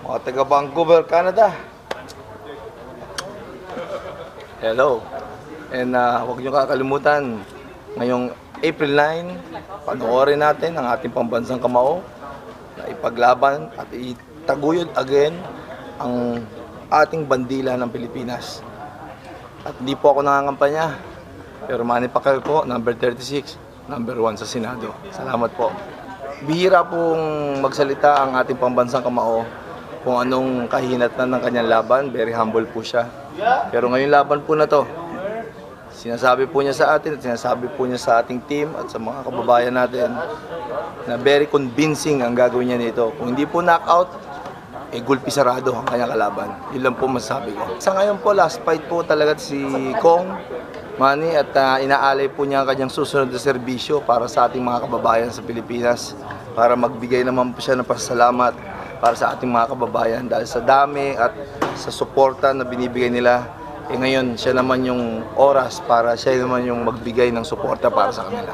Mga taga Vancouver, Canada. Hello. And huwag niyo kakalimutan, ngayong April 9, panoorin natin ang ating pambansang kamao na ipaglaban at itaguyod again ang ating bandila ng Pilipinas. At hindi po ako nangangampanya, pero Manny Pacquiao po, number 36, number 1 sa Senado. Salamat po. Bihira pong magsalita ang ating pambansang kamao kung anong kahinatnan ng kanyang laban. Very humble po siya. Pero ngayong laban po na to, sinasabi po niya sa atin at sinasabi po niya sa ating team at sa mga kababayan natin na very convincing ang gagawin niya nito. Kung hindi po knockout, gulpi sarado ang kanyang kalaban. Yun lang po masasabi ko. Sa ngayon po, last fight po talaga si Kong Manny at inaalay po niya ang kanyang susunod na serbisyo para sa ating mga kababayan sa Pilipinas, para magbigay naman po siya ng pasasalamat para sa ating mga kababayan dahil sa dami at sa suporta na binibigay nila. Ngayon siya naman yung oras para siya naman yung magbigay ng suporta para sa kanila.